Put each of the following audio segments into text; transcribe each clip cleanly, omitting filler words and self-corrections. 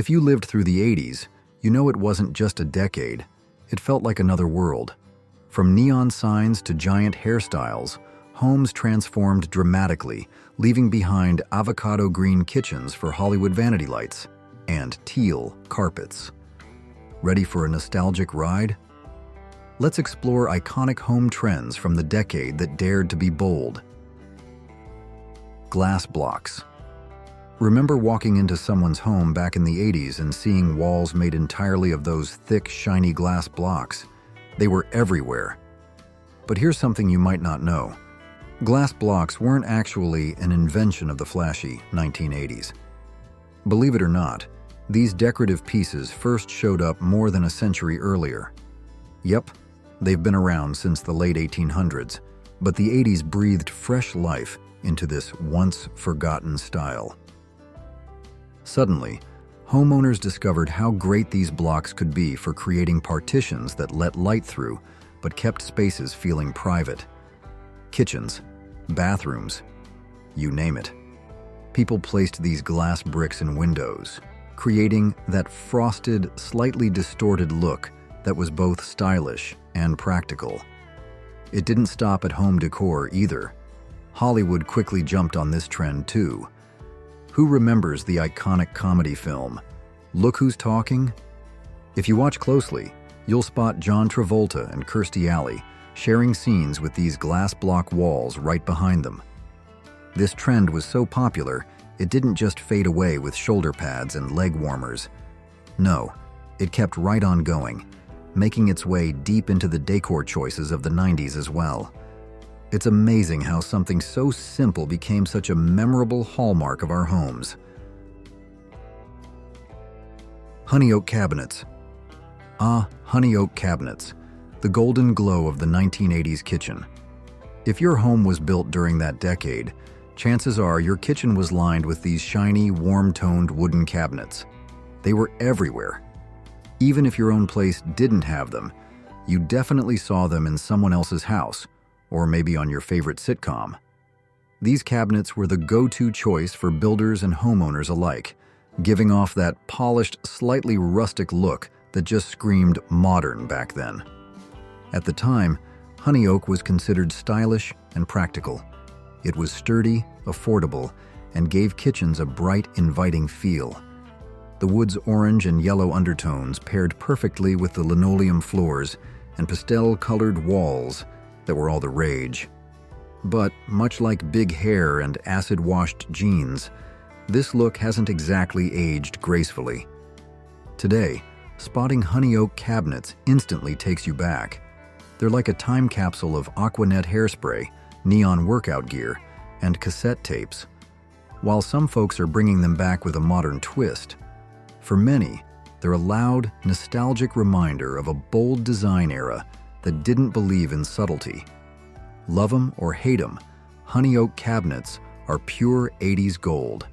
If you lived through the 80s, you know it wasn't just a decade. It felt like another world. From neon signs to giant hairstyles, homes transformed dramatically, leaving behind avocado green kitchens for Hollywood vanity lights and teal carpets. Ready for a nostalgic ride? Let's explore iconic home trends from the decade that dared to be bold. Glass blocks. Remember walking into someone's home back in the 80s and seeing walls made entirely of those thick, shiny glass blocks? They were everywhere. But here's something you might not know. Glass blocks weren't actually an invention of the flashy 1980s. Believe it or not, these decorative pieces first showed up more than a century earlier. Yep, they've been around since the late 1800s, but the 80s breathed fresh life into this once-forgotten style. Suddenly, homeowners discovered how great these blocks could be for creating partitions that let light through but kept spaces feeling private. Kitchens, bathrooms, you name it. People placed these glass bricks in windows, creating that frosted, slightly distorted look that was both stylish and practical. It didn't stop at home decor either. Hollywood quickly jumped on this trend too. Who remembers the iconic comedy film, Look Who's Talking? If you watch closely, you'll spot John Travolta and Kirstie Alley sharing scenes with these glass block walls right behind them. This trend was so popular, it didn't just fade away with shoulder pads and leg warmers. No, it kept right on going, making its way deep into the decor choices of the 90s as well. It's amazing how something so simple became such a memorable hallmark of our homes. Honey oak cabinets. Honey oak cabinets, the golden glow of the 1980s kitchen. If your home was built during that decade, chances are your kitchen was lined with these shiny, warm-toned wooden cabinets. They were everywhere. Even if your own place didn't have them, you definitely saw them in someone else's house, or maybe on your favorite sitcom. These cabinets were the go-to choice for builders and homeowners alike, giving off that polished, slightly rustic look that just screamed modern back then. At the time, honey oak was considered stylish and practical. It was sturdy, affordable, and gave kitchens a bright, inviting feel. The wood's orange and yellow undertones paired perfectly with the linoleum floors and pastel-colored walls that were all the rage. But much like big hair and acid-washed jeans, this look hasn't exactly aged gracefully. Today, spotting honey oak cabinets instantly takes you back. They're like a time capsule of Aquanet hairspray, neon workout gear, and cassette tapes. While some folks are bringing them back with a modern twist, for many, they're a loud, nostalgic reminder of a bold design era that didn't believe in subtlety. Love 'em or hate 'em, honey oak cabinets are pure 80s gold.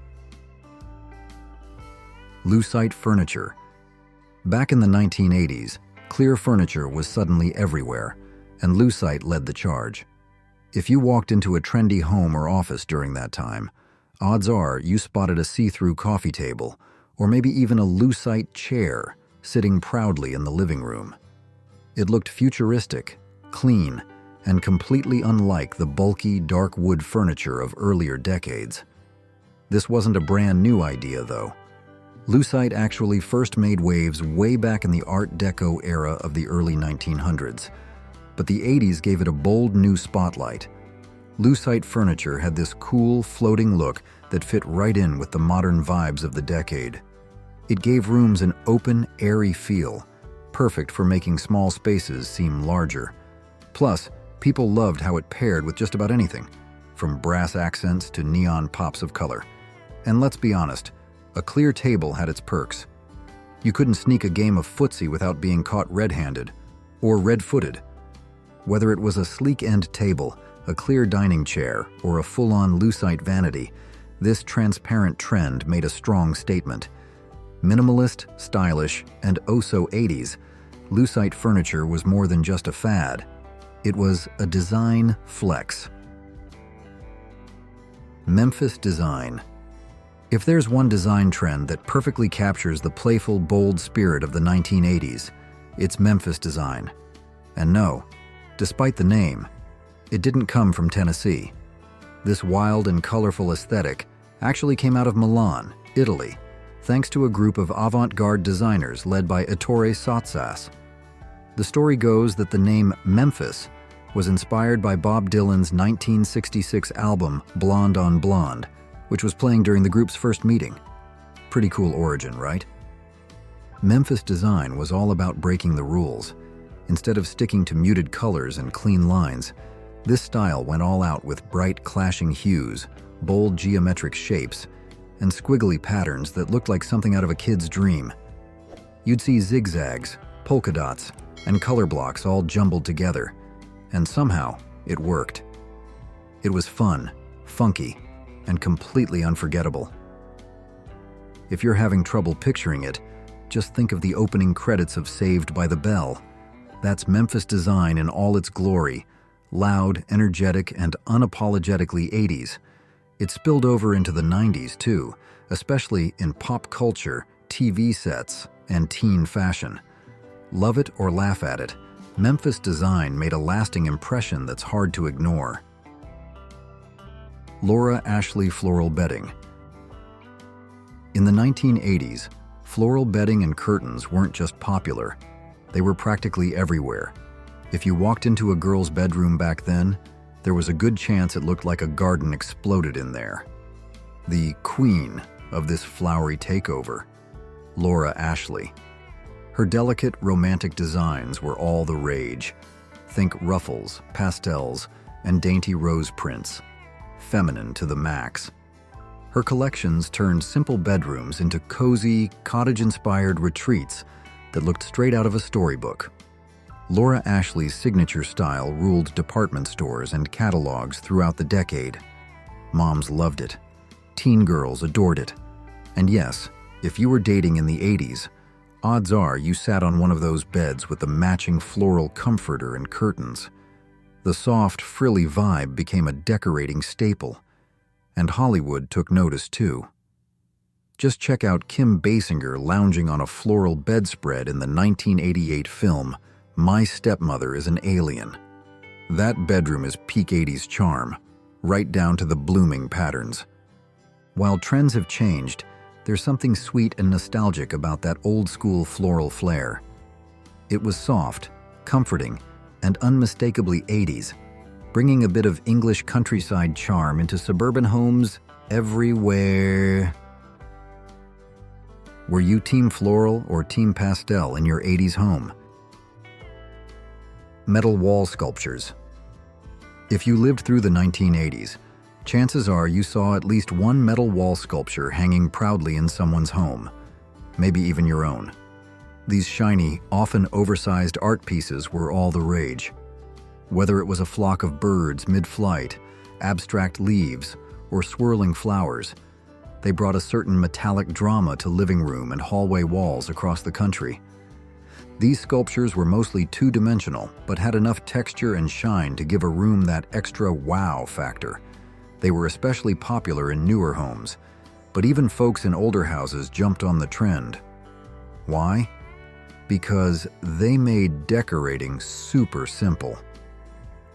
Lucite Furniture. Back in the 1980s, clear furniture was suddenly everywhere, and Lucite led the charge. If you walked into a trendy home or office during that time, odds are you spotted a see-through coffee table, or maybe even a Lucite chair sitting proudly in the living room. It looked futuristic, clean, and completely unlike the bulky, dark wood furniture of earlier decades. This wasn't a brand new idea, though. Lucite actually first made waves way back in the Art Deco era of the early 1900s, but the 80s gave it a bold new spotlight. Lucite furniture had this cool, floating look that fit right in with the modern vibes of the decade. It gave rooms an open, airy feel, perfect for making small spaces seem larger. Plus, people loved how it paired with just about anything, from brass accents to neon pops of color. And let's be honest, a clear table had its perks. You couldn't sneak a game of footsie without being caught red-handed, or red-footed. Whether it was a sleek end table, a clear dining chair, or a full-on Lucite vanity, this transparent trend made a strong statement. Minimalist, stylish, and oh-so 80s, Lucite furniture was more than just a fad. It was a design flex. Memphis Design. If there's one design trend that perfectly captures the playful, bold spirit of the 1980s, it's Memphis Design. And no, despite the name, it didn't come from Tennessee. This wild and colorful aesthetic actually came out of Milan, Italy, thanks to a group of avant-garde designers led by Ettore Sottsass. The story goes that the name Memphis was inspired by Bob Dylan's 1966 album Blonde on Blonde, which was playing during the group's first meeting. Pretty cool origin, right? Memphis Design was all about breaking the rules. Instead of sticking to muted colors and clean lines, this style went all out with bright, clashing hues, bold geometric shapes, and squiggly patterns that looked like something out of a kid's dream. You'd see zigzags, polka dots, and color blocks all jumbled together, and somehow it worked. It was fun, funky, and completely unforgettable. If you're having trouble picturing it, just think of the opening credits of Saved by the Bell. That's Memphis Design in all its glory, loud, energetic, and unapologetically 80s. It spilled over into the 90s too, especially in pop culture, TV sets, and teen fashion. Love it or laugh at it, Memphis Design made a lasting impression that's hard to ignore. Laura Ashley Floral Bedding. In the 1980s, floral bedding and curtains weren't just popular, they were practically everywhere. If you walked into a girl's bedroom back then, there was a good chance it looked like a garden exploded in there. The queen of this flowery takeover, Laura Ashley. Her delicate, romantic designs were all the rage. Think ruffles, pastels, and dainty rose prints. Feminine to the max. Her collections turned simple bedrooms into cozy, cottage-inspired retreats that looked straight out of a storybook. Laura Ashley's signature style ruled department stores and catalogs throughout the decade. Moms loved it. Teen girls adored it. And yes, if you were dating in the 80s, odds are you sat on one of those beds with the matching floral comforter and curtains. The soft, frilly vibe became a decorating staple, and Hollywood took notice too. Just check out Kim Basinger lounging on a floral bedspread in the 1988 film My Stepmother is an Alien. That bedroom is peak 80s charm, right down to the blooming patterns. While trends have changed, there's something sweet and nostalgic about that old-school floral flair. It was soft, comforting, and unmistakably 80s, bringing a bit of English countryside charm into suburban homes everywhere. Were you Team Floral or Team Pastel in your 80s home? Metal wall sculptures. If you lived through the 1980s, chances are you saw at least one metal wall sculpture hanging proudly in someone's home, maybe even your own. These shiny, often oversized art pieces were all the rage. Whether it was a flock of birds mid-flight, abstract leaves, or swirling flowers, they brought a certain metallic drama to living room and hallway walls across the country. These sculptures were mostly two-dimensional, but had enough texture and shine to give a room that extra wow factor. They were especially popular in newer homes, but even folks in older houses jumped on the trend. Why? Because they made decorating super simple.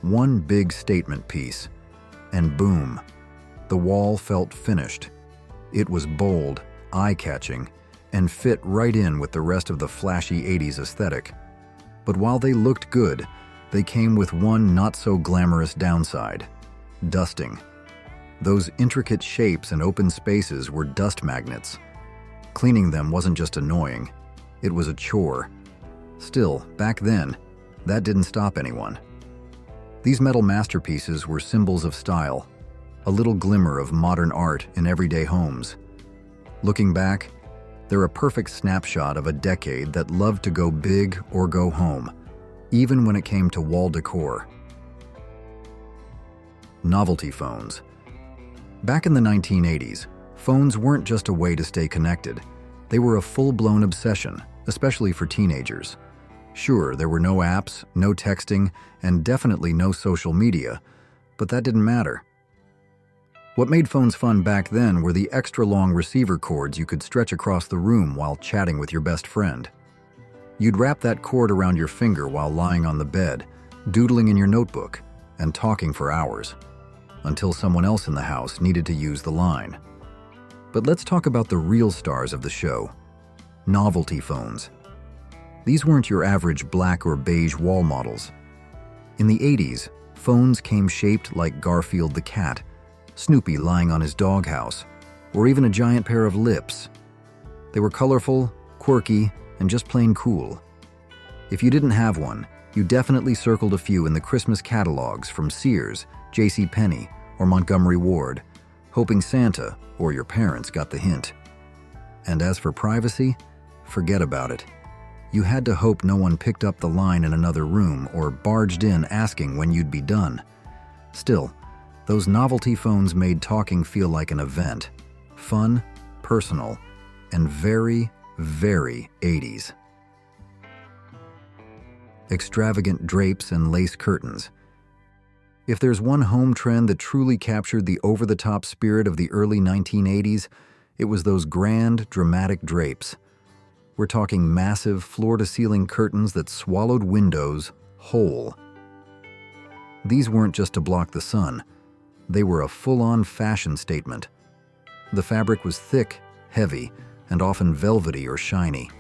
One big statement piece, and boom, the wall felt finished. It was bold, eye-catching, and fit right in with the rest of the flashy 80s aesthetic. But while they looked good, they came with one not-so-glamorous downside: dusting. Those intricate shapes and open spaces were dust magnets. Cleaning them wasn't just annoying, it was a chore. Still, back then, that didn't stop anyone. These metal masterpieces were symbols of style, a little glimmer of modern art in everyday homes. Looking back, they're a perfect snapshot of a decade that loved to go big or go home, even when it came to wall decor. Novelty phones. Back in the 1980s, phones weren't just a way to stay connected. They were a full-blown obsession, especially for teenagers. Sure, there were no apps, no texting, and definitely no social media, but that didn't matter. What made phones fun back then were the extra long receiver cords you could stretch across the room while chatting with your best friend. You'd wrap that cord around your finger while lying on the bed, doodling in your notebook, and talking for hours, until someone else in the house needed to use the line. But let's talk about the real stars of the show: novelty phones. These weren't your average black or beige wall models. In the 80s, phones came shaped like Garfield the cat, Snoopy lying on his doghouse, or even a giant pair of lips. They were colorful, quirky, and just plain cool. If you didn't have one, you definitely circled a few in the Christmas catalogs from Sears, JCPenney, or Montgomery Ward, hoping Santa or your parents got the hint. And as for privacy, forget about it. You had to hope no one picked up the line in another room or barged in asking when you'd be done. Still, those novelty phones made talking feel like an event. Fun, personal, and very, very 80s. Extravagant drapes and lace curtains. If there's one home trend that truly captured the over-the-top spirit of the early 1980s, it was those grand, dramatic drapes. We're talking massive, floor-to-ceiling curtains that swallowed windows whole. These weren't just to block the sun. They were a full-on fashion statement. The fabric was thick, heavy, and often velvety or shiny.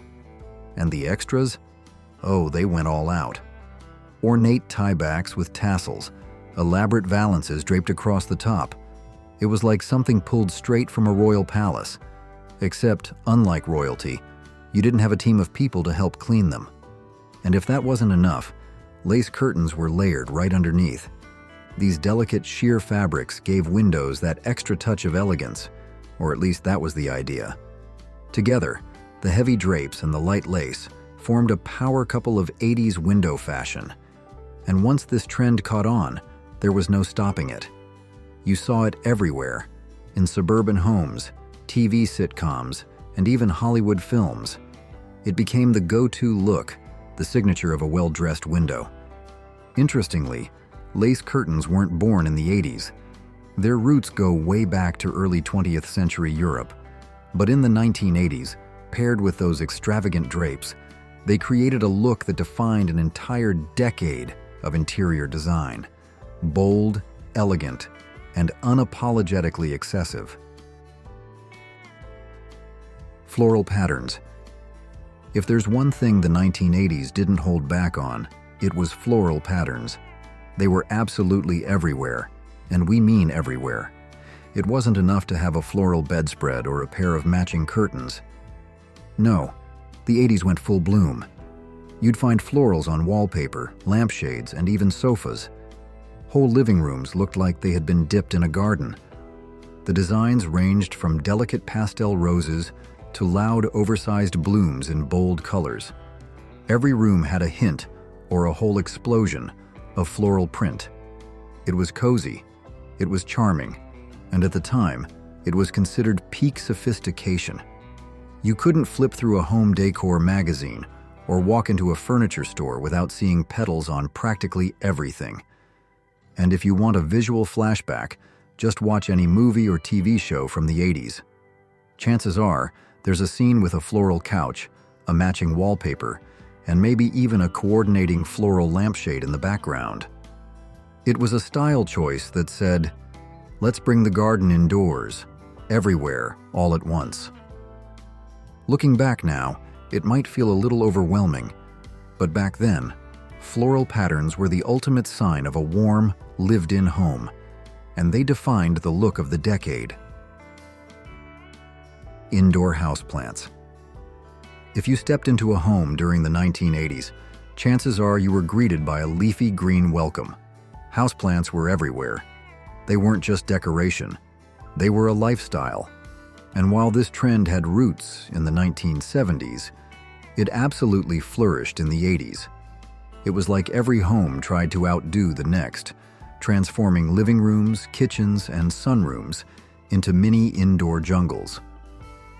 And the extras? Oh, they went all out. Ornate tiebacks with tassels, elaborate valances draped across the top. It was like something pulled straight from a royal palace. Except, unlike royalty, you didn't have a team of people to help clean them. And if that wasn't enough, lace curtains were layered right underneath. These delicate sheer fabrics gave windows that extra touch of elegance, or at least that was the idea. Together, the heavy drapes and the light lace formed a power couple of 80s window fashion. And once this trend caught on, there was no stopping it. You saw it everywhere, in suburban homes, TV sitcoms, and even Hollywood films. It became the go-to look, the signature of a well-dressed window. Interestingly, lace curtains weren't born in the 80s. Their roots go way back to early 20th century Europe. But in the 1980s, paired with those extravagant drapes, they created a look that defined an entire decade of interior design. Bold, elegant, and unapologetically excessive. Floral patterns. If there's one thing the 1980s didn't hold back on, it was floral patterns. They were absolutely everywhere, and we mean everywhere. It wasn't enough to have a floral bedspread or a pair of matching curtains. No, the 80s went full bloom. You'd find florals on wallpaper, lampshades, and even sofas. Whole living rooms looked like they had been dipped in a garden. The designs ranged from delicate pastel roses to loud, oversized blooms in bold colors. Every room had a hint, or a whole explosion, of floral print. It was cozy, it was charming, and at the time, it was considered peak sophistication. You couldn't flip through a home decor magazine or walk into a furniture store without seeing petals on practically everything. And if you want a visual flashback, just watch any movie or TV show from the 80s. Chances are, there's a scene with a floral couch, a matching wallpaper, and maybe even a coordinating floral lampshade in the background. It was a style choice that said, let's bring the garden indoors, everywhere, all at once. Looking back now, it might feel a little overwhelming, but back then, floral patterns were the ultimate sign of a warm, lived-in home, and they defined the look of the decade. Indoor houseplants. If you stepped into a home during the 1980s, chances are you were greeted by a leafy green welcome. Houseplants were everywhere. They weren't just decoration, they were a lifestyle. And while this trend had roots in the 1970s, it absolutely flourished in the 80s. It was like every home tried to outdo the next, transforming living rooms, kitchens, and sunrooms into mini indoor jungles.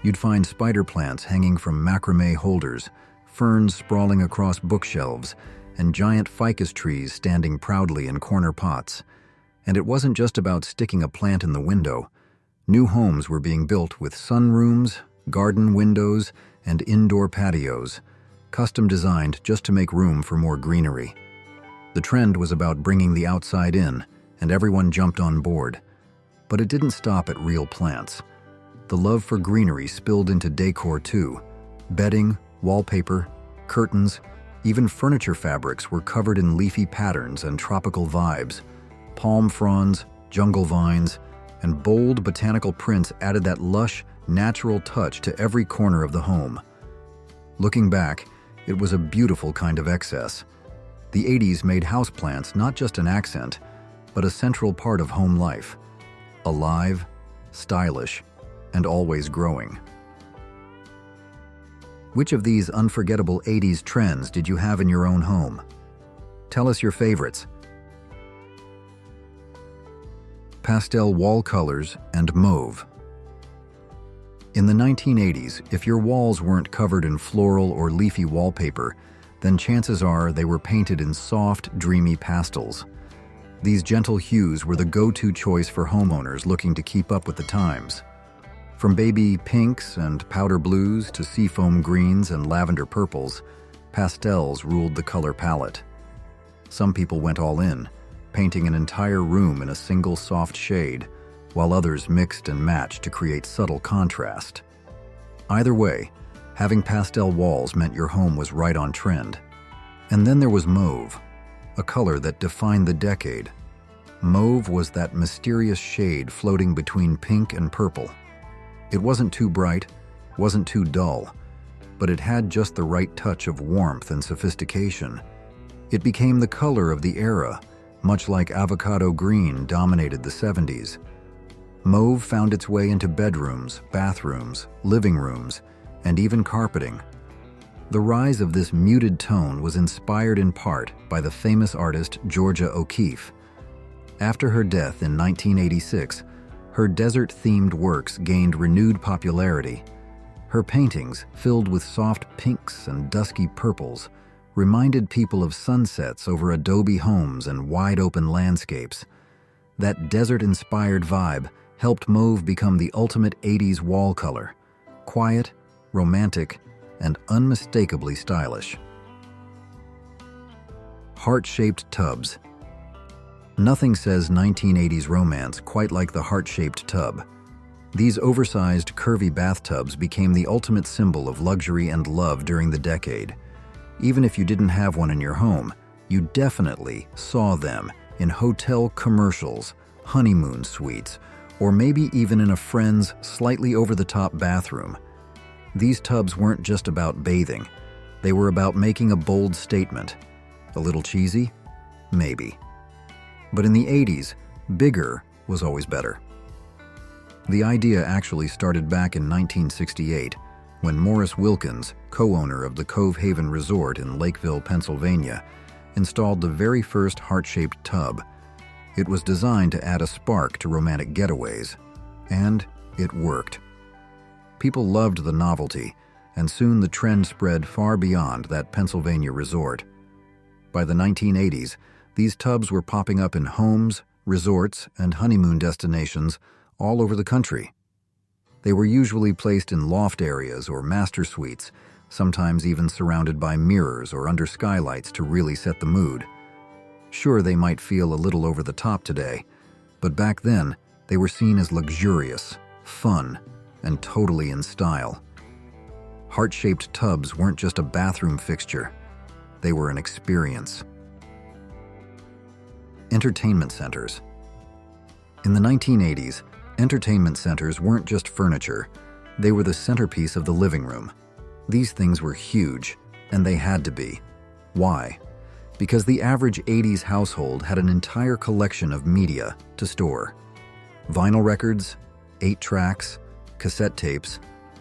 You'd find spider plants hanging from macrame holders, ferns sprawling across bookshelves, and giant ficus trees standing proudly in corner pots. And it wasn't just about sticking a plant in the window. New homes were being built with sunrooms, garden windows, and indoor patios, custom designed just to make room for more greenery. The trend was about bringing the outside in, and everyone jumped on board. But it didn't stop at real plants. The love for greenery spilled into decor too. Bedding, wallpaper, curtains, even furniture fabrics were covered in leafy patterns and tropical vibes. Palm fronds, jungle vines, and bold botanical prints added that lush, natural touch to every corner of the home. Looking back, it was a beautiful kind of excess. The 80s made houseplants not just an accent, but a central part of home life. Alive, stylish, and always growing. Which of these unforgettable 80s trends did you have in your own home? Tell us your favorites. Pastel wall colors and mauve. In the 1980s, if your walls weren't covered in floral or leafy wallpaper, then chances are they were painted in soft, dreamy pastels. These gentle hues were the go-to choice for homeowners looking to keep up with the times. From baby pinks and powder blues to seafoam greens and lavender purples, pastels ruled the color palette. Some people went all in, painting an entire room in a single soft shade, while others mixed and matched to create subtle contrast. Either way, having pastel walls meant your home was right on trend. And then there was mauve, a color that defined the decade. Mauve was that mysterious shade floating between pink and purple. It wasn't too bright, wasn't too dull, but it had just the right touch of warmth and sophistication. It became the color of the era, much like avocado green dominated the 70s. Mauve found its way into bedrooms, bathrooms, living rooms, and even carpeting. The rise of this muted tone was inspired in part by the famous artist Georgia O'Keeffe. After her death in 1986, her desert-themed works gained renewed popularity. Her paintings, filled with soft pinks and dusky purples, reminded people of sunsets over adobe homes and wide-open landscapes. That desert-inspired vibe helped mauve become the ultimate 80s wall color, quiet, romantic, and unmistakably stylish. Heart-shaped tubs. Nothing says 1980s romance quite like the heart-shaped tub. These oversized, curvy bathtubs became the ultimate symbol of luxury and love during the decade. Even if you didn't have one in your home, you definitely saw them in hotel commercials, honeymoon suites, or maybe even in a friend's slightly over-the-top bathroom. These tubs weren't just about bathing. They were about making a bold statement. A little cheesy? Maybe. But in the 80s, bigger was always better. The idea actually started back in 1968, when Morris Wilkins, co-owner of the Cove Haven Resort in Lakeville, Pennsylvania, installed the very first heart-shaped tub. It was designed to add a spark to romantic getaways, and it worked. People loved the novelty, and soon the trend spread far beyond that Pennsylvania resort. By the 1980s, these tubs were popping up in homes, resorts, and honeymoon destinations all over the country. They were usually placed in loft areas or master suites, sometimes even surrounded by mirrors or under skylights to really set the mood. Sure, they might feel a little over the top today, but back then, they were seen as luxurious, fun, and totally in style. Heart-shaped tubs weren't just a bathroom fixture, they were an experience. Entertainment centers. In the 1980s, entertainment centers weren't just furniture, they were the centerpiece of the living room. These things were huge, and they had to be. Why? Because the average 80s household had an entire collection of media to store. Vinyl records, 8 tracks, cassette tapes,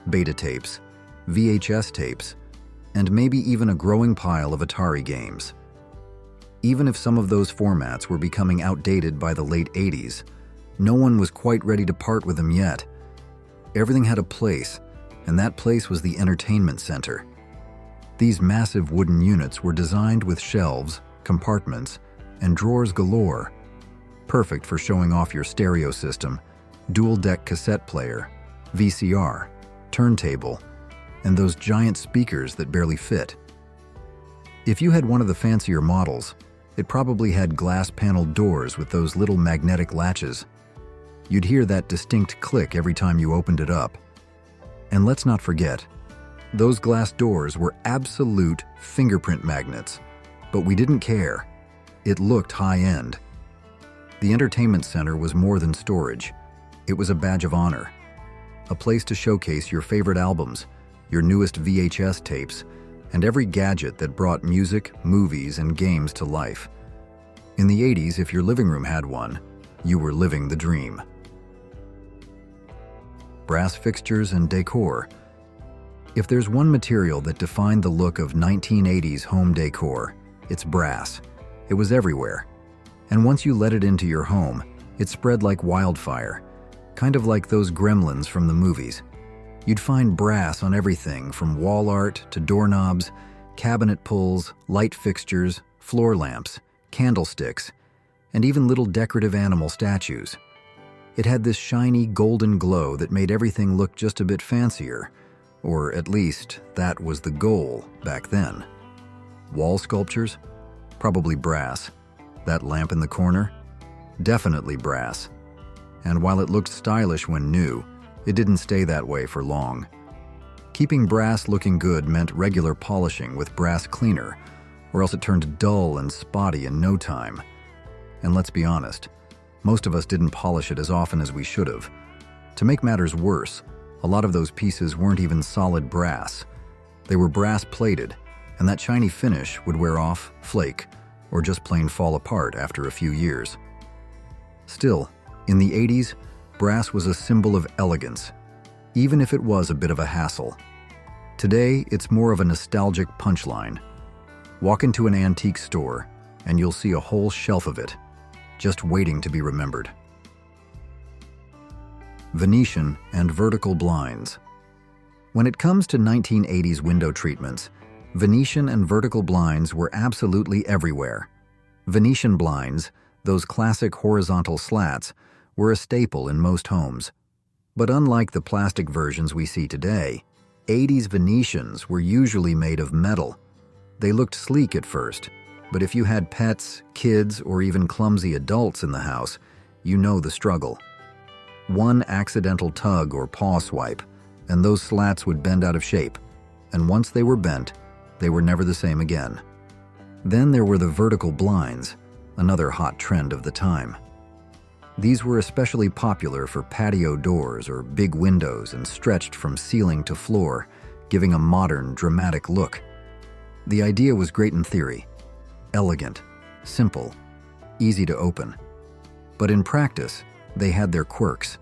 beta tapes, VHS tapes, and maybe even a growing pile of Atari games. Even if some of those formats were becoming outdated by the late 80s, no one was quite ready to part with them yet. Everything had a place, and that place was the entertainment center. These massive wooden units were designed with shelves, compartments, and drawers galore. perfect for showing off your stereo system, dual-deck cassette player, VCR, turntable, and those giant speakers that barely fit. If you had one of the fancier models, it probably had glass-paneled doors with those little magnetic latches. You'd hear that distinct click every time you opened it up. And let's not forget, those glass doors were absolute fingerprint magnets, but we didn't care. It looked high-end. The entertainment center was more than storage. It was a badge of honor, a place to showcase your favorite albums, your newest VHS tapes, and every gadget that brought music, movies, and games to life. In the 80s, if your living room had one, you were living the dream. Brass fixtures and decor. If there's one material that defined the look of 1980s home decor, it's brass. It was everywhere. And once you let it into your home, it spread like wildfire, kind of like those gremlins from the movies. You'd find brass on everything from wall art to doorknobs, cabinet pulls, light fixtures, floor lamps, candlesticks, and even little decorative animal statues. It had this shiny golden glow that made everything look just a bit fancier, or at least that was the goal back then. Wall sculptures? Probably brass. That lamp in the corner? Definitely brass. And while it looked stylish when new, it didn't stay that way for long. Keeping brass looking good meant regular polishing with brass cleaner, or else it turned dull and spotty in no time. And let's be honest, most of us didn't polish it as often as we should have. To make matters worse, a lot of those pieces weren't even solid brass. They were brass plated, and that shiny finish would wear off, flake, or just plain fall apart after a few years. Still, in the 80s, brass was a symbol of elegance, even if it was a bit of a hassle. Today, it's more of a nostalgic punchline. Walk into an antique store, and you'll see a whole shelf of it, just waiting to be remembered. Venetian and vertical blinds. When it comes to 1980s window treatments, Venetian and vertical blinds were absolutely everywhere. Venetian blinds, those classic horizontal slats, were a staple in most homes. But unlike the plastic versions we see today, 80s Venetians were usually made of metal. They looked sleek at first, but if you had pets, kids, or even clumsy adults in the house, you know the struggle. One accidental tug or paw swipe, and those slats would bend out of shape, and once they were bent, they were never the same again. Then there were the vertical blinds, another hot trend of the time. These were especially popular for patio doors or big windows and stretched from ceiling to floor, giving a modern, dramatic look. The idea was great in theory. Elegant, simple, easy to open. But in practice, they had their quirks.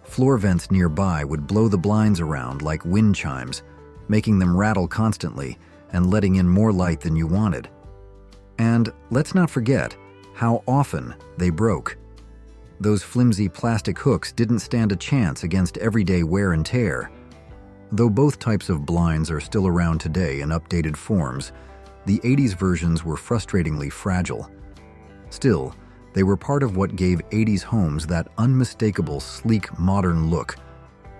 Floor vents nearby would blow the blinds around like wind chimes, making them rattle constantly and letting in more light than you wanted. And let's not forget how often they broke. Those flimsy plastic hooks didn't stand a chance against everyday wear and tear. Though both types of blinds are still around today in updated forms, the 80s versions were frustratingly fragile. Still, they were part of what gave 80s homes that unmistakable, sleek, modern look,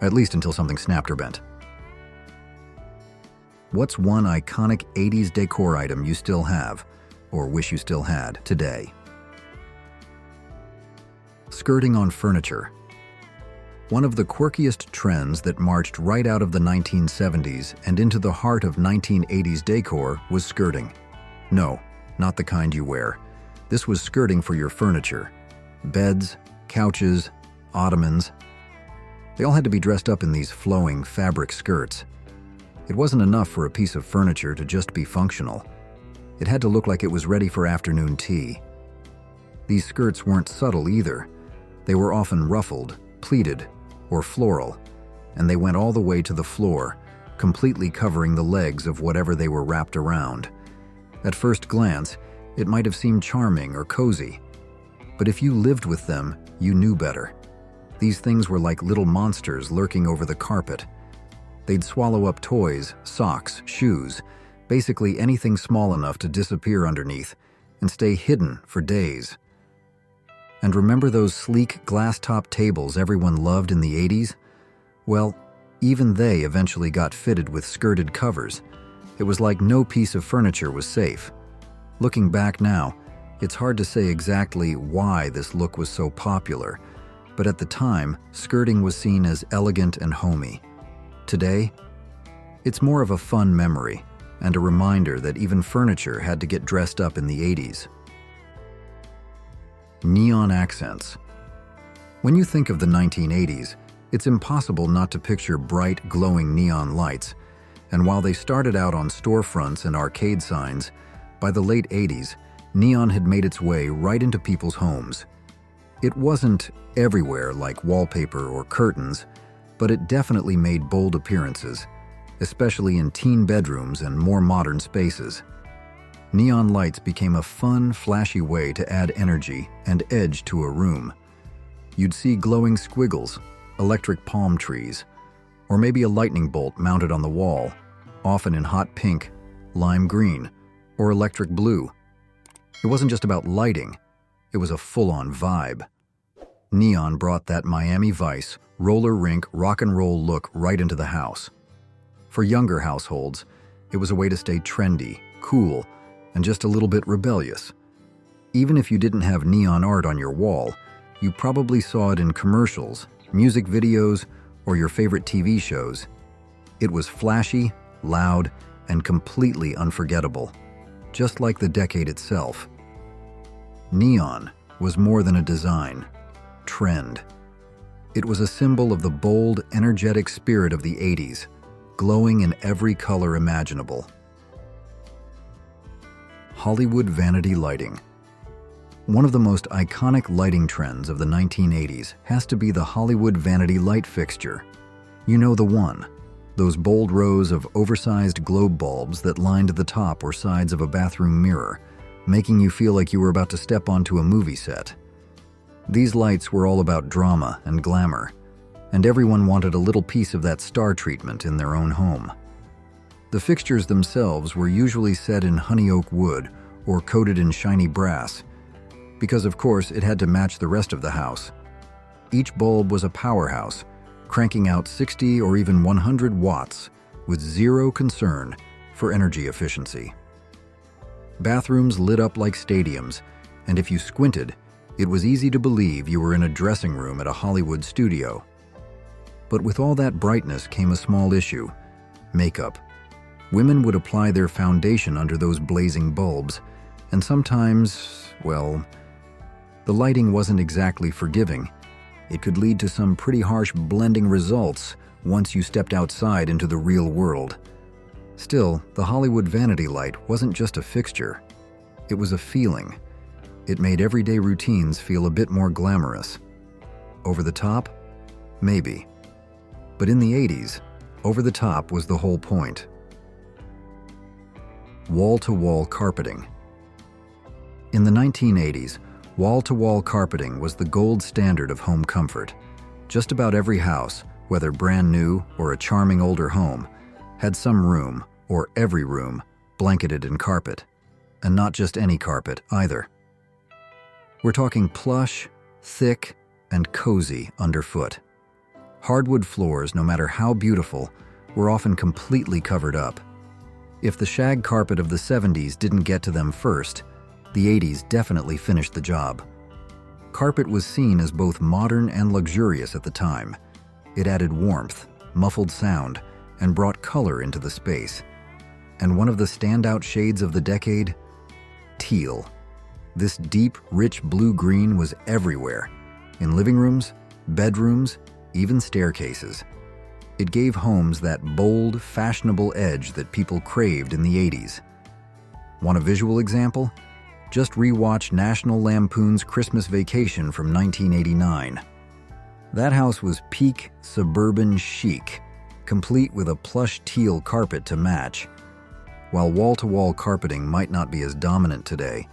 at least until something snapped or bent. What's one iconic 80s decor item you still have, or wish you still had, today? Skirting on furniture. One of the quirkiest trends that marched right out of the 1970s and into the heart of 1980s decor was skirting. No, not the kind you wear. This was skirting for your furniture. Beds, couches, ottomans. They all had to be dressed up in these flowing fabric skirts. It wasn't enough for a piece of furniture to just be functional. It had to look like it was ready for afternoon tea. These skirts weren't subtle either. They were often ruffled, pleated, or floral, and they went all the way to the floor, completely covering the legs of whatever they were wrapped around. At first glance, it might have seemed charming or cozy, but if you lived with them, you knew better. These things were like little monsters lurking over the carpet. They'd swallow up toys, socks, shoes, basically anything small enough to disappear underneath and stay hidden for days. And remember those sleek glass-top tables everyone loved in the 80s? Well, even they eventually got fitted with skirted covers. It was like no piece of furniture was safe. Looking back now, it's hard to say exactly why this look was so popular, but at the time, skirting was seen as elegant and homey. Today, it's more of a fun memory and a reminder that even furniture had to get dressed up in the 80s. Neon accents. When you think of the 1980s, it's impossible not to picture bright, glowing neon lights, and while they started out on storefronts and arcade signs, by the late 80s, neon had made its way right into people's homes. It wasn't everywhere like wallpaper or curtains, but it definitely made bold appearances, especially in teen bedrooms and more modern spaces. Neon lights became a fun, flashy way to add energy and edge to a room. You'd see glowing squiggles, electric palm trees, or maybe a lightning bolt mounted on the wall, often in hot pink, lime green, or electric blue. It wasn't just about lighting, it was a full-on vibe. Neon brought that Miami Vice, roller rink, rock and roll look right into the house. For younger households, it was a way to stay trendy, cool, and just a little bit rebellious. Even if you didn't have neon art on your wall, you probably saw it in commercials, music videos, or your favorite TV shows. It was flashy, loud, and completely unforgettable, just like the decade itself. Neon was more than a design, trend. It was a symbol of the bold, energetic spirit of the 80s, glowing in every color imaginable. Hollywood vanity lighting. One of the most iconic lighting trends of the 1980s has to be the Hollywood vanity light fixture. You know the one. Those bold rows of oversized globe bulbs that lined the top or sides of a bathroom mirror, making you feel like you were about to step onto a movie set. These lights were all about drama and glamour, and everyone wanted a little piece of that star treatment in their own home. The fixtures themselves were usually set in honey oak wood or coated in shiny brass, because of course it had to match the rest of the house. Each bulb was a powerhouse, cranking out 60 or even 100 watts with zero concern for energy efficiency. Bathrooms lit up like stadiums, and if you squinted, it was easy to believe you were in a dressing room at a Hollywood studio. But with all that brightness came a small issue: makeup. Women would apply their foundation under those blazing bulbs, and sometimes, well, the lighting wasn't exactly forgiving. It could lead to some pretty harsh blending results once you stepped outside into the real world. Still, the Hollywood vanity light wasn't just a fixture. It was a feeling. It made everyday routines feel a bit more glamorous. Over the top? Maybe. But in the 80s, over the top was the whole point. Wall-to-wall carpeting. In the 1980s, wall-to-wall carpeting was the gold standard of home comfort. Just about every house, whether brand new or a charming older home, had some room, or every room, blanketed in carpet. And not just any carpet, either. We're talking plush, thick, and cozy underfoot. Hardwood floors, no matter how beautiful, were often completely covered up. If the shag carpet of the 70s didn't get to them first, the 80s definitely finished the job. Carpet was seen as both modern and luxurious at the time. It added warmth, muffled sound, and brought color into the space. And one of the standout shades of the decade? Teal. This deep, rich blue-green was everywhere, in living rooms, bedrooms, even staircases. It gave homes that bold, fashionable edge that people craved in the 80s. Want a visual example? Just rewatch National Lampoon's Christmas Vacation from 1989. That house was peak suburban chic, complete with a plush teal carpet to match. While wall-to-wall carpeting might not be as dominant today,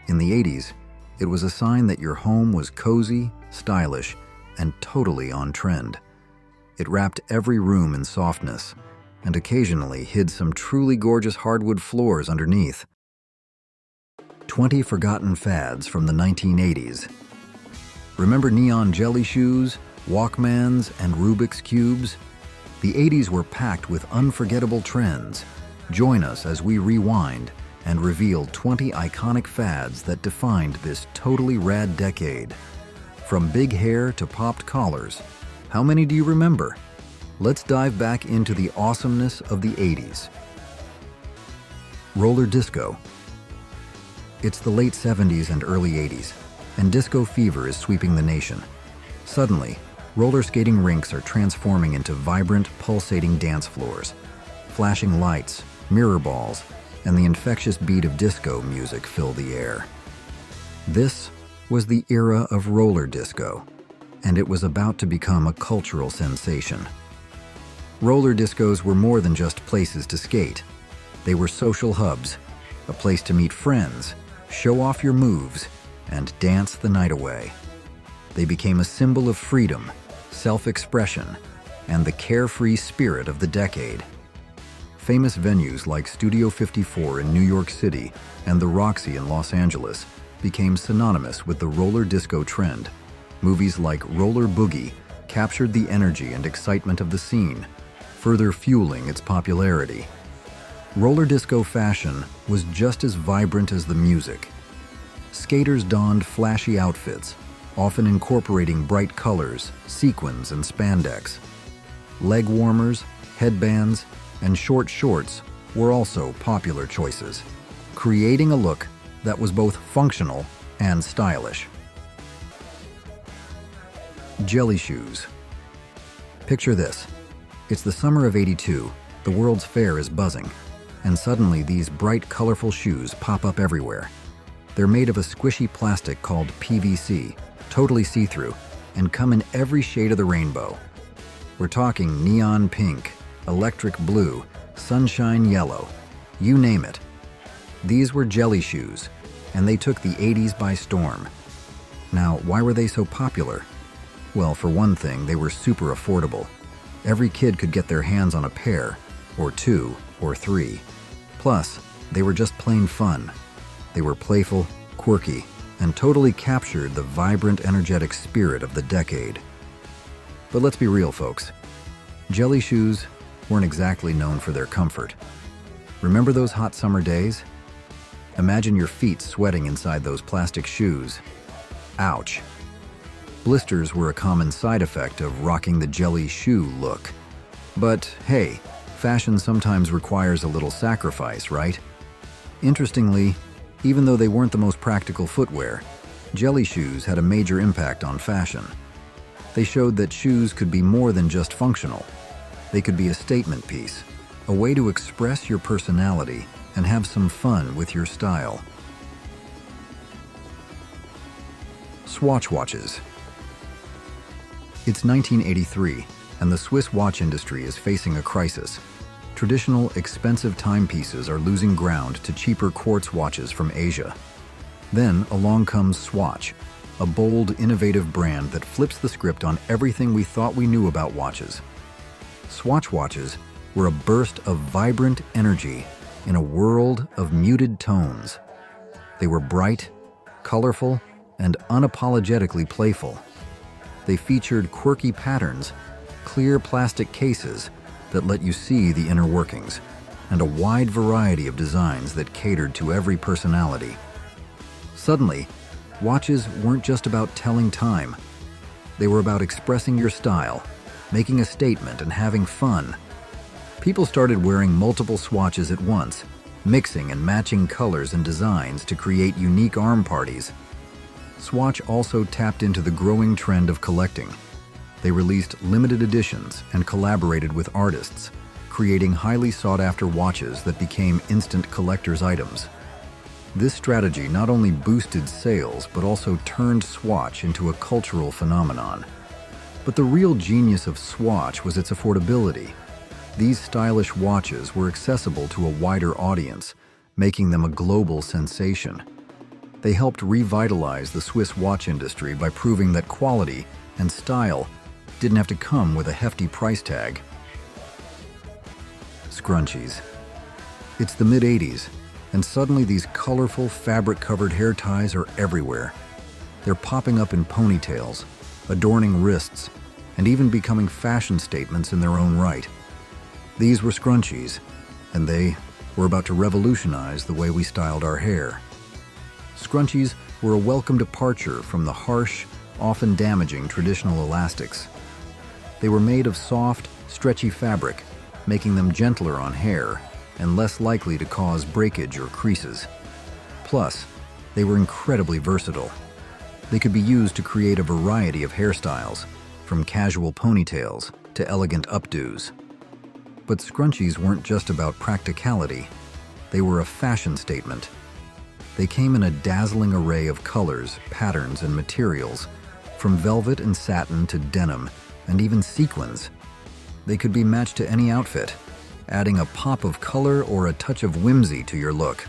in the 80s, it was a sign that your home was cozy, stylish, and totally on trend. It wrapped every room in softness, and occasionally hid some truly gorgeous hardwood floors underneath. 20 forgotten fads from the 1980s. Remember neon jelly shoes, Walkmans, and Rubik's Cubes? The 80s were packed with unforgettable trends. Join us as we rewind and reveal 20 iconic fads that defined this totally rad decade. From big hair to popped collars, how many do you remember? Let's dive back into the awesomeness of the 80s. Roller disco. It's the late 70s and early 80s, and disco fever is sweeping the nation. Suddenly, roller skating rinks are transforming into vibrant, pulsating dance floors. Flashing lights, mirror balls, and the infectious beat of disco music fill the air. This was the era of roller disco, and it was about to become a cultural sensation. Roller discos were more than just places to skate. They were social hubs, a place to meet friends, show off your moves, and dance the night away. They became a symbol of freedom, self-expression, and the carefree spirit of the decade. Famous venues like Studio 54 in New York City and the Roxy in Los Angeles became synonymous with the roller disco trend. Movies like Roller Boogie captured the energy and excitement of the scene, further fueling its popularity. Roller disco fashion was just as vibrant as the music. Skaters donned flashy outfits, often incorporating bright colors, sequins, and spandex. Leg warmers, headbands, and short shorts were also popular choices, creating a look that was both functional and stylish. Jelly shoes. Picture this. It's the summer of '82, the World's Fair is buzzing, and suddenly these bright, colorful shoes pop up everywhere. They're made of a squishy plastic called PVC, totally see-through, and come in every shade of the rainbow. We're talking neon pink, electric blue, sunshine yellow, you name it. These were jelly shoes, and they took the 80s by storm. Now, why were they so popular? Well, for one thing, they were super affordable. Every kid could get their hands on a pair, or two, or three. Plus, they were just plain fun. They were playful, quirky, and totally captured the vibrant, energetic spirit of the decade. But let's be real, folks. Jelly shoes weren't exactly known for their comfort. Remember those hot summer days? Imagine your feet sweating inside those plastic shoes. Ouch. Blisters were a common side effect of rocking the jelly shoe look. But hey, fashion sometimes requires a little sacrifice, right? Interestingly, even though they weren't the most practical footwear, jelly shoes had a major impact on fashion. They showed that shoes could be more than just functional. They could be a statement piece, a way to express your personality and have some fun with your style. Swatch watches. It's 1983, and the Swiss watch industry is facing a crisis. Traditional, expensive timepieces are losing ground to cheaper quartz watches from Asia. Then along comes Swatch, a bold, innovative brand that flips the script on everything we thought we knew about watches. Swatch watches were a burst of vibrant energy in a world of muted tones. They were bright, colorful, and unapologetically playful. They featured quirky patterns, clear plastic cases that let you see the inner workings, and a wide variety of designs that catered to every personality. Suddenly, watches weren't just about telling time. They were about expressing your style, making a statement, and having fun. People started wearing multiple swatches at once, mixing and matching colors and designs to create unique arm parties. Swatch also tapped into the growing trend of collecting. They released limited editions and collaborated with artists, creating highly sought-after watches that became instant collector's items. This strategy not only boosted sales, but also turned Swatch into a cultural phenomenon. But the real genius of Swatch was its affordability. These stylish watches were accessible to a wider audience, making them a global sensation. They helped revitalize the Swiss watch industry by proving that quality and style didn't have to come with a hefty price tag. Scrunchies. It's the mid-'80s, and suddenly these colorful, fabric-covered hair ties are everywhere. They're popping up in ponytails, adorning wrists, and even becoming fashion statements in their own right. These were scrunchies, and they were about to revolutionize the way we styled our hair. Scrunchies were a welcome departure from the harsh, often damaging traditional elastics. They were made of soft, stretchy fabric, making them gentler on hair and less likely to cause breakage or creases. Plus, they were incredibly versatile. They could be used to create a variety of hairstyles, from casual ponytails to elegant updos. But scrunchies weren't just about practicality. They were a fashion statement. They came in a dazzling array of colors, patterns, and materials, from velvet and satin to denim, and even sequins. They could be matched to any outfit, adding a pop of color or a touch of whimsy to your look.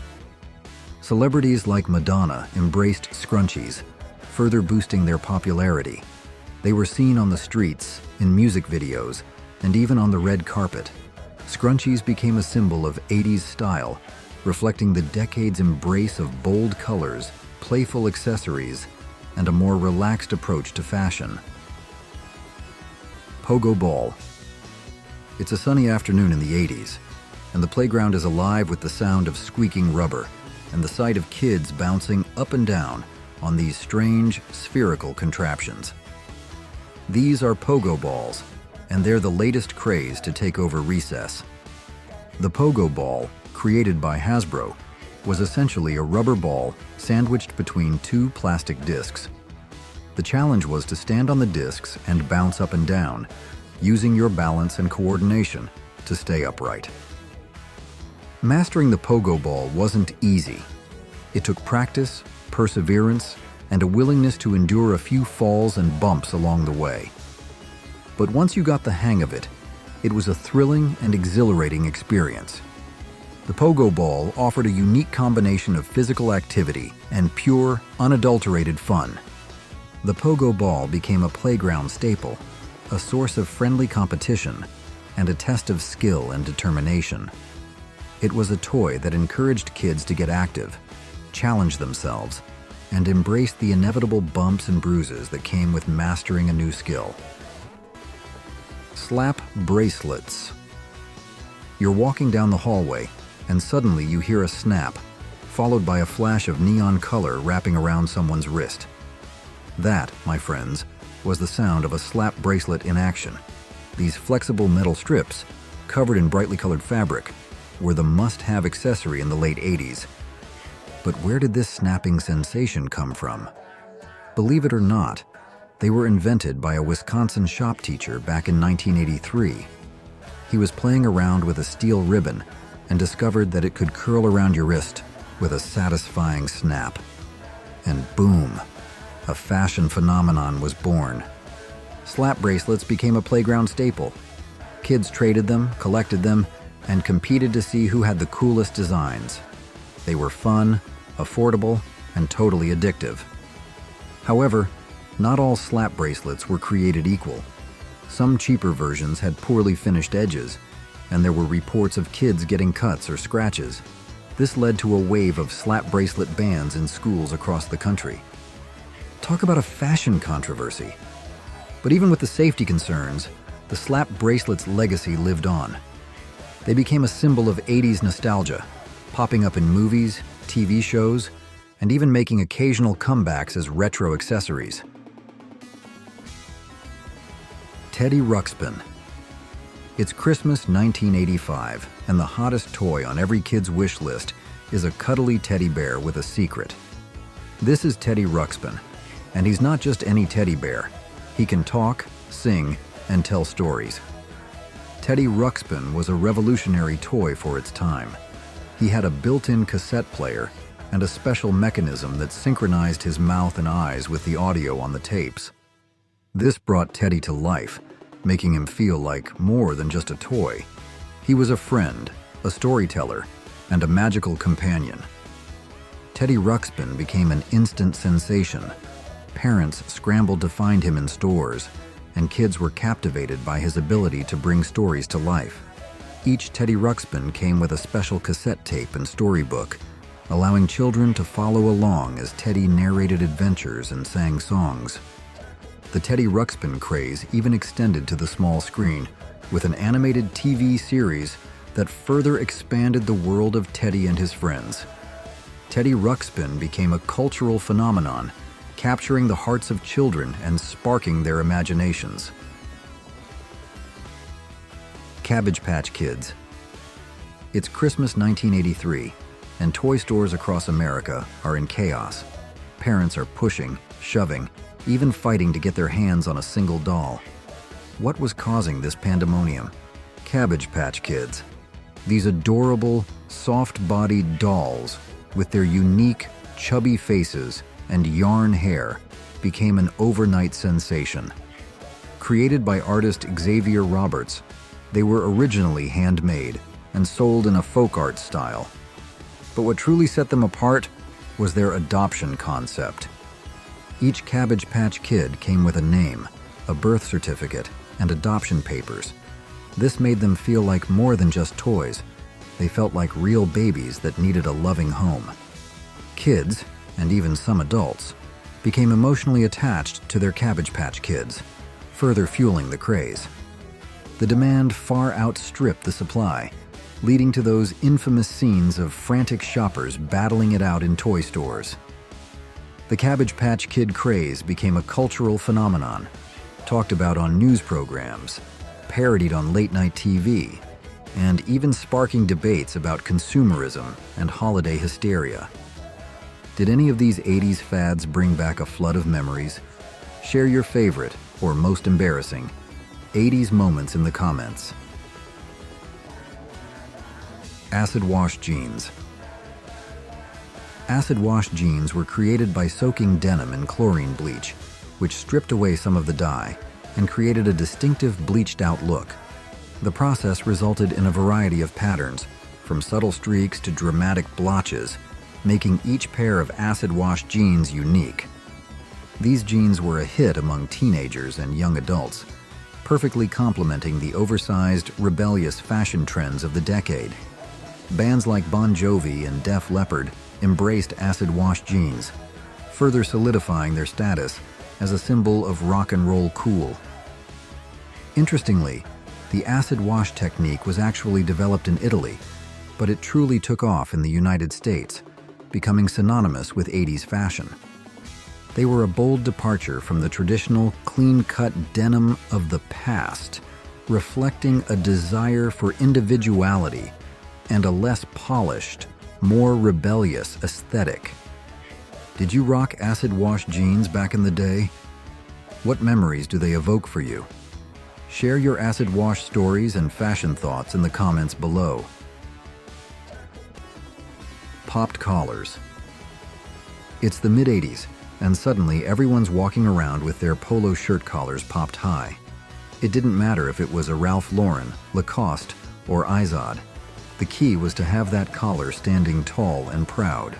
Celebrities like Madonna embraced scrunchies, further boosting their popularity. They were seen on the streets, in music videos, and even on the red carpet. Scrunchies became a symbol of 80s style, reflecting the decade's embrace of bold colors, playful accessories, and a more relaxed approach to fashion. Pogo Ball. It's a sunny afternoon in the 80s, and the playground is alive with the sound of squeaking rubber and the sight of kids bouncing up and down on these strange, spherical contraptions. These are pogo balls, and they're the latest craze to take over recess. The pogo ball, created by Hasbro, was essentially a rubber ball sandwiched between two plastic discs. The challenge was to stand on the discs and bounce up and down, using your balance and coordination to stay upright. Mastering the pogo ball wasn't easy. It took practice, perseverance, and a willingness to endure a few falls and bumps along the way. But once you got the hang of it, it was a thrilling and exhilarating experience. The pogo ball offered a unique combination of physical activity and pure, unadulterated fun. The pogo ball became a playground staple, a source of friendly competition, and a test of skill and determination. It was a toy that encouraged kids to get active, challenge themselves, and embrace the inevitable bumps and bruises that came with mastering a new skill. Slap bracelets. You're walking down the hallway, and suddenly you hear a snap, followed by a flash of neon color wrapping around someone's wrist. That, my friends, was the sound of a slap bracelet in action. These flexible metal strips, covered in brightly colored fabric, were the must-have accessory in the late 80s. But where did this snapping sensation come from? Believe it or not, they were invented by a Wisconsin shop teacher back in 1983. He was playing around with a steel ribbon and discovered that it could curl around your wrist with a satisfying snap. And boom, a fashion phenomenon was born. Slap bracelets became a playground staple. Kids traded them, collected them, and competed to see who had the coolest designs. They were fun, affordable, and totally addictive. However, not all slap bracelets were created equal. Some cheaper versions had poorly finished edges, and there were reports of kids getting cuts or scratches. This led to a wave of slap bracelet bans in schools across the country. Talk about a fashion controversy. But even with the safety concerns, the slap bracelet's legacy lived on. They became a symbol of 80s nostalgia, popping up in movies, TV shows, and even making occasional comebacks as retro accessories. Teddy Ruxpin. It's Christmas 1985, and the hottest toy on every kid's wish list is a cuddly teddy bear with a secret. This is Teddy Ruxpin, and he's not just any teddy bear. He can talk, sing, and tell stories. Teddy Ruxpin was a revolutionary toy for its time. He had a built-in cassette player and a special mechanism that synchronized his mouth and eyes with the audio on the tapes. This brought Teddy to life, making him feel like more than just a toy. He was a friend, a storyteller, and a magical companion. Teddy Ruxpin became an instant sensation. Parents scrambled to find him in stores, and kids were captivated by his ability to bring stories to life. Each Teddy Ruxpin came with a special cassette tape and storybook, allowing children to follow along as Teddy narrated adventures and sang songs. The Teddy Ruxpin craze even extended to the small screen, with an animated TV series that further expanded the world of Teddy and his friends. Teddy Ruxpin became a cultural phenomenon, capturing the hearts of children and sparking their imaginations. Cabbage Patch Kids. It's Christmas 1983, and toy stores across America are in chaos. Parents are pushing, shoving, even fighting to get their hands on a single doll. What was causing this pandemonium? Cabbage Patch Kids. These adorable, soft-bodied dolls with their unique, chubby faces and yarn hair became an overnight sensation. Created by artist Xavier Roberts, they were originally handmade and sold in a folk art style. But what truly set them apart was their adoption concept. Each Cabbage Patch Kid came with a name, a birth certificate, and adoption papers. This made them feel like more than just toys. They felt like real babies that needed a loving home. Kids, and even some adults, became emotionally attached to their Cabbage Patch Kids, further fueling the craze. The demand far outstripped the supply, leading to those infamous scenes of frantic shoppers battling it out in toy stores. The Cabbage Patch Kid craze became a cultural phenomenon, talked about on news programs, parodied on late-night TV, and even sparking debates about consumerism and holiday hysteria. Did any of these 80s fads bring back a flood of memories? Share your favorite, or most embarrassing, 80s moments in the comments. Acid wash jeans. Acid wash jeans were created by soaking denim in chlorine bleach, which stripped away some of the dye and created a distinctive bleached-out look. The process resulted in a variety of patterns, from subtle streaks to dramatic blotches, making each pair of acid wash jeans unique. These jeans were a hit among teenagers and young adults, perfectly complementing the oversized, rebellious fashion trends of the decade. Bands like Bon Jovi and Def Leppard embraced acid wash jeans, further solidifying their status as a symbol of rock and roll cool. Interestingly, the acid wash technique was actually developed in Italy, but it truly took off in the United States, becoming synonymous with 80s fashion. They were a bold departure from the traditional clean-cut denim of the past, reflecting a desire for individuality and a less polished, more rebellious aesthetic. Did you rock acid wash jeans back in the day? What memories do they evoke for you? Share your acid wash stories and fashion thoughts in the comments below. Popped collars. It's the mid-80s, and suddenly everyone's walking around with their polo shirt collars popped high. It didn't matter if it was a Ralph Lauren, Lacoste, or Izod. The key was to have that collar standing tall and proud.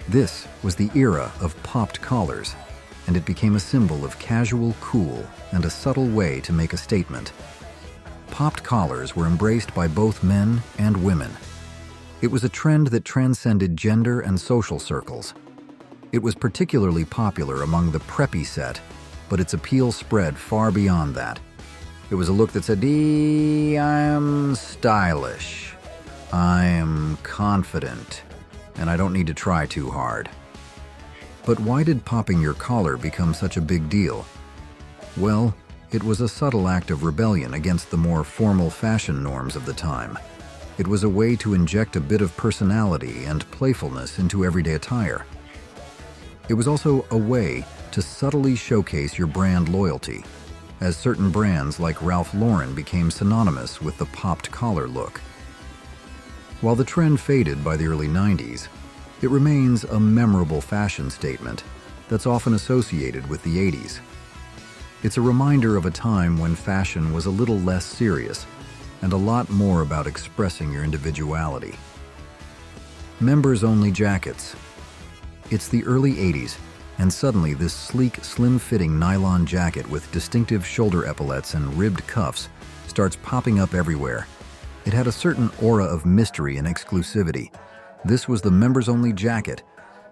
This was the era of popped collars, and it became a symbol of casual cool and a subtle way to make a statement. Popped collars were embraced by both men and women. It was a trend that transcended gender and social circles. It was particularly popular among the preppy set, but its appeal spread far beyond that. It was a look that said, I'm stylish, I'm confident, and I don't need to try too hard. But why did popping your collar become such a big deal? Well, it was a subtle act of rebellion against the more formal fashion norms of the time. It was a way to inject a bit of personality and playfulness into everyday attire. It was also a way to subtly showcase your brand loyalty, as certain brands like Ralph Lauren became synonymous with the popped collar look. While the trend faded by the early 90s, it remains a memorable fashion statement that's often associated with the 80s. It's a reminder of a time when fashion was a little less serious and a lot more about expressing your individuality. Members-only jackets. It's the early 80s, and suddenly this sleek, slim-fitting nylon jacket with distinctive shoulder epaulets and ribbed cuffs starts popping up everywhere. It had a certain aura of mystery and exclusivity, This was the members-only jacket,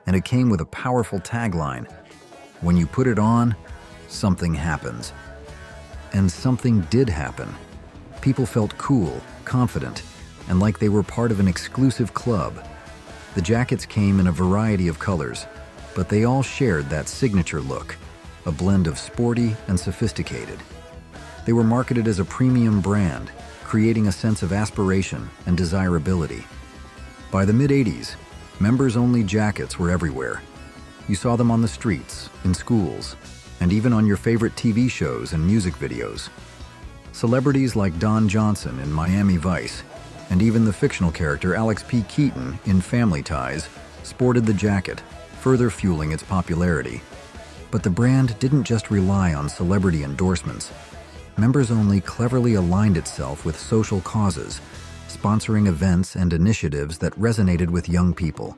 and it came with a powerful tagline: "When you put it on, something happens." And something did happen. People felt cool, confident, and like they were part of an exclusive club. The jackets came in a variety of colors, but they all shared that signature look, a blend of sporty and sophisticated. They were marketed as a premium brand, creating a sense of aspiration and desirability. By the mid-'80s, members-only jackets were everywhere. You saw them on the streets, in schools, and even on your favorite TV shows and music videos. Celebrities like Don Johnson in Miami Vice, and even the fictional character Alex P. Keaton in Family Ties, sported the jacket, further fueling its popularity. But the brand didn't just rely on celebrity endorsements. Members Only cleverly aligned itself with social causes, sponsoring events and initiatives that resonated with young people.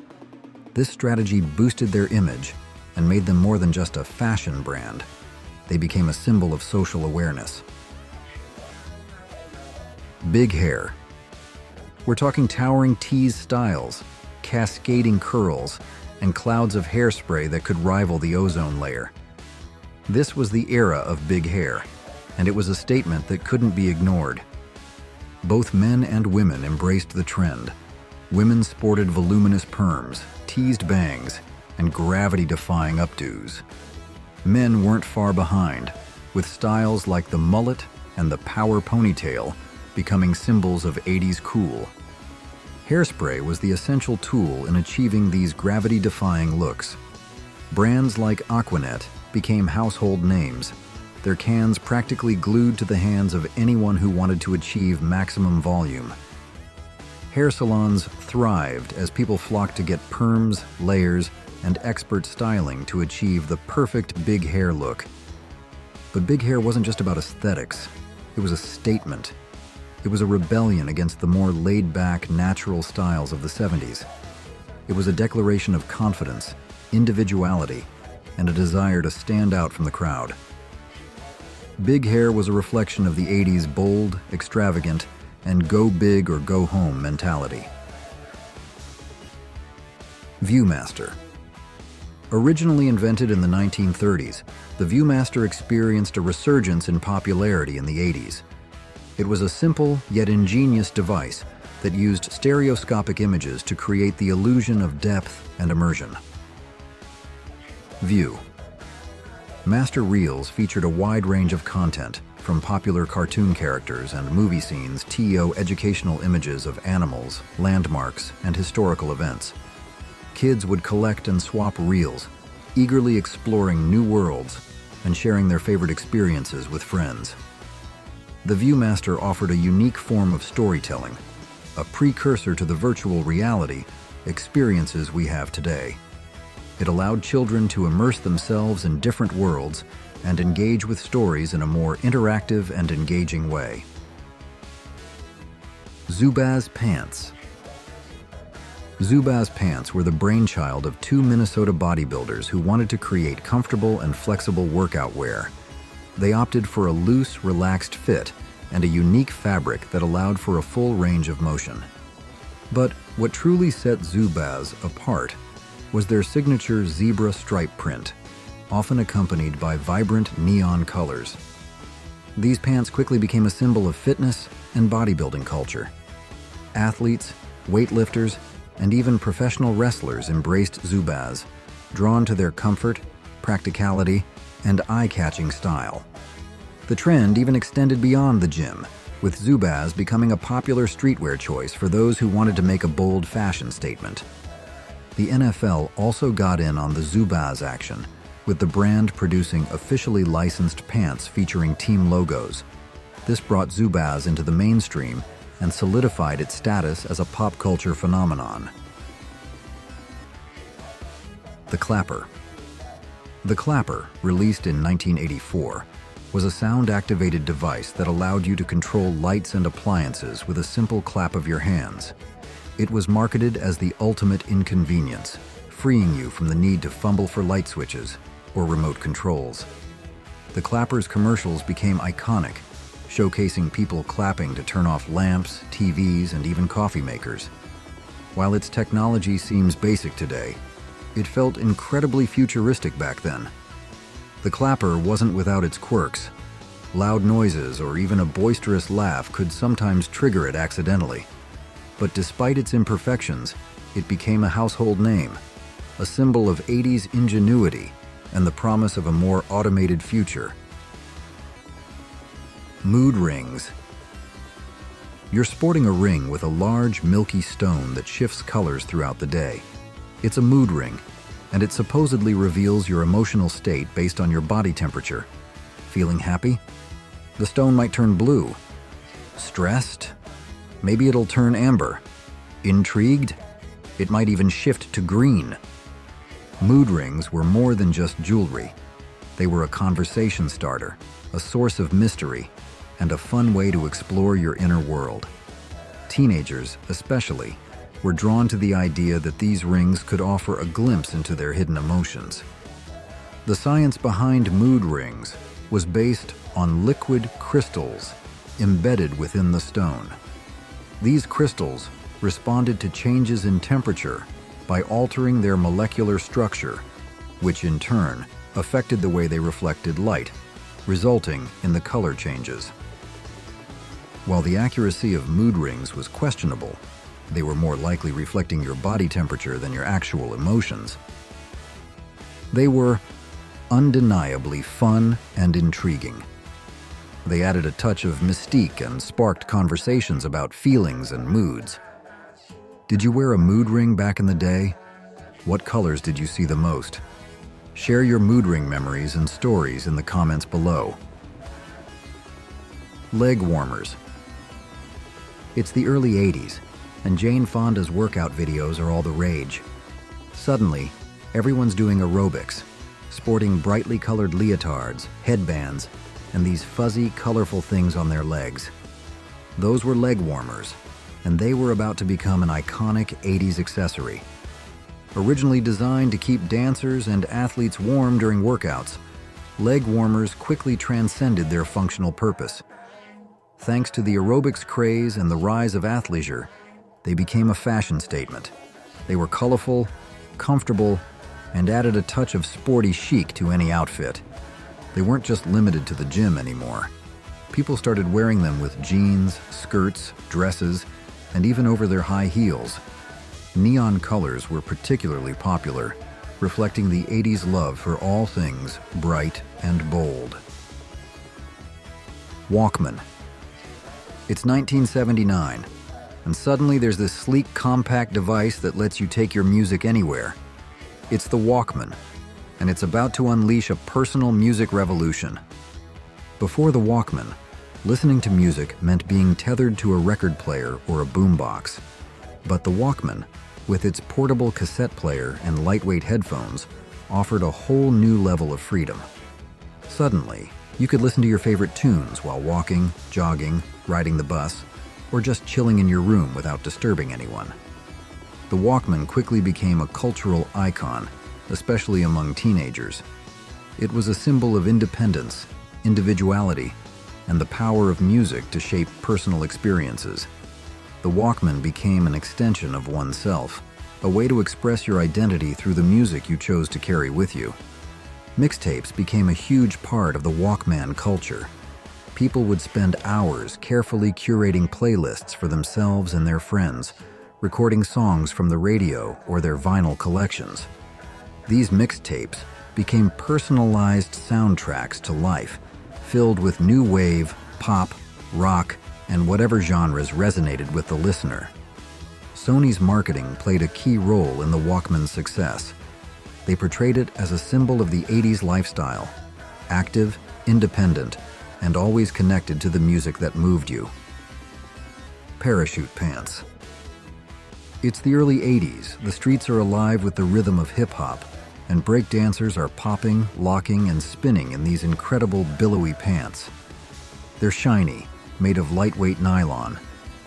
This strategy boosted their image and made them more than just a fashion brand. They became a symbol of social awareness. Big hair. We're talking towering tease styles, cascading curls, and clouds of hairspray that could rival the ozone layer. This was the era of big hair, and it was a statement that couldn't be ignored. Both men and women embraced the trend. Women sported voluminous perms, teased bangs, and gravity-defying updos. Men weren't far behind, with styles like the mullet and the power ponytail becoming symbols of '80s cool. Hairspray was the essential tool in achieving these gravity-defying looks. Brands like Aquanet became household names, their cans practically glued to the hands of anyone who wanted to achieve maximum volume. Hair salons thrived as people flocked to get perms, layers, and expert styling to achieve the perfect big hair look. But big hair wasn't just about aesthetics. It was a statement. It was a rebellion against the more laid-back, natural styles of the '70s. It was a declaration of confidence, individuality, and a desire to stand out from the crowd. Big hair was a reflection of the '80s bold, extravagant, and go big or go home mentality. Viewmaster. Originally invented in the 1930s, the Viewmaster experienced a resurgence in popularity in the '80s. It was a simple yet ingenious device that used stereoscopic images to create the illusion of depth and immersion. View. Master Reels featured a wide range of content, from popular cartoon characters and movie scenes to educational images of animals, landmarks, and historical events. Kids would collect and swap reels, eagerly exploring new worlds and sharing their favorite experiences with friends. The Viewmaster offered a unique form of storytelling, a precursor to the virtual reality experiences we have today. It allowed children to immerse themselves in different worlds and engage with stories in a more interactive and engaging way. Zubaz Pants. Zubaz Pants were the brainchild of two Minnesota bodybuilders who wanted to create comfortable and flexible workout wear. They opted for a loose, relaxed fit and a unique fabric that allowed for a full range of motion. But what truly set Zubaz apart was their signature zebra stripe print, often accompanied by vibrant neon colors. These pants quickly became a symbol of fitness and bodybuilding culture. Athletes, weightlifters, and even professional wrestlers embraced Zubaz, drawn to their comfort, practicality, and eye-catching style. The trend even extended beyond the gym, with Zubaz becoming a popular streetwear choice for those who wanted to make a bold fashion statement. The NFL also got in on the Zubaz action, with the brand producing officially licensed pants featuring team logos. This brought Zubaz into the mainstream and solidified its status as a pop culture phenomenon. The Clapper. The Clapper, released in 1984, was a sound-activated device that allowed you to control lights and appliances with a simple clap of your hands. It was marketed as the ultimate inconvenience, freeing you from the need to fumble for light switches or remote controls. The Clapper's commercials became iconic, showcasing people clapping to turn off lamps, TVs, and even coffee makers. While its technology seems basic today, it felt incredibly futuristic back then. The clapper wasn't without its quirks. Loud noises or even a boisterous laugh could sometimes trigger it accidentally. But despite its imperfections, it became a household name, a symbol of 80s ingenuity and the promise of a more automated future. Mood rings. You're sporting a ring with a large, milky stone that shifts colors throughout the day. It's a mood ring, and it supposedly reveals your emotional state based on your body temperature. Feeling happy? The stone might turn blue. Stressed? Maybe it'll turn amber. Intrigued? It might even shift to green. Mood rings were more than just jewelry. They were a conversation starter, a source of mystery, and a fun way to explore your inner world. Teenagers, especially, were drawn to the idea that these rings could offer a glimpse into their hidden emotions. The science behind mood rings was based on liquid crystals embedded within the stone. These crystals responded to changes in temperature by altering their molecular structure, which in turn affected the way they reflected light, resulting in the color changes. While the accuracy of mood rings was questionable, they were more likely reflecting your body temperature than your actual emotions. They were undeniably fun and intriguing. They added a touch of mystique and sparked conversations about feelings and moods. Did you wear a mood ring back in the day? What colors did you see the most? Share your mood ring memories and stories in the comments below. Leg warmers. It's the early 80s, and Jane Fonda's workout videos are all the rage. Suddenly, everyone's doing aerobics, sporting brightly colored leotards, headbands, and these fuzzy, colorful things on their legs. Those were leg warmers, and they were about to become an iconic 80s accessory. Originally designed to keep dancers and athletes warm during workouts, leg warmers quickly transcended their functional purpose. Thanks to the aerobics craze and the rise of athleisure, they became a fashion statement. They were colorful, comfortable, and added a touch of sporty chic to any outfit. They weren't just limited to the gym anymore. People started wearing them with jeans, skirts, dresses, and even over their high heels. Neon colors were particularly popular, reflecting the 80s love for all things bright and bold. Walkman. It's 1979, and suddenly there's this sleek, compact device that lets you take your music anywhere. It's the Walkman, and it's about to unleash a personal music revolution. Before the Walkman, listening to music meant being tethered to a record player or a boombox. But the Walkman, with its portable cassette player and lightweight headphones, offered a whole new level of freedom. Suddenly, you could listen to your favorite tunes while walking, jogging, riding the bus, or just chilling in your room without disturbing anyone. The Walkman quickly became a cultural icon, especially among teenagers. It was a symbol of independence, individuality, and the power of music to shape personal experiences. The Walkman became an extension of oneself, a way to express your identity through the music you chose to carry with you. Mixtapes became a huge part of the Walkman culture. People would spend hours carefully curating playlists for themselves and their friends, recording songs from the radio or their vinyl collections. These mixtapes became personalized soundtracks to life, filled with new wave, pop, rock, and whatever genres resonated with the listener. Sony's marketing played a key role in the Walkman's success. They portrayed it as a symbol of the 80s lifestyle, active, independent, and always connected to the music that moved you. Parachute pants. It's the early 80s. The streets are alive with the rhythm of hip-hop, and breakdancers are popping, locking, and spinning in these incredible billowy pants. They're shiny, made of lightweight nylon,